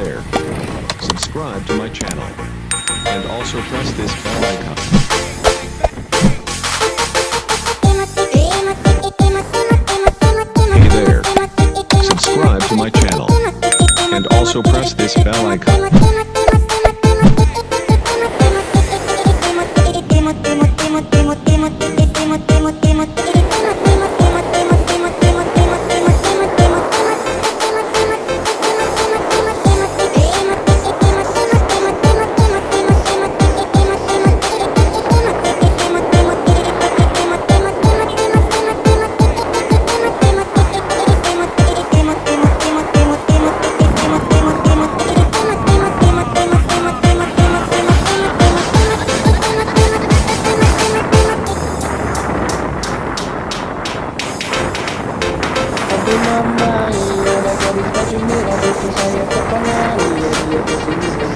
there. Subscribe to my channel. And also press this bell icon. Hey there. Subscribe to my channel. And also press this bell icon. Mama, iya, dari baju merah itu saya terkenal. Iya, dia kesini.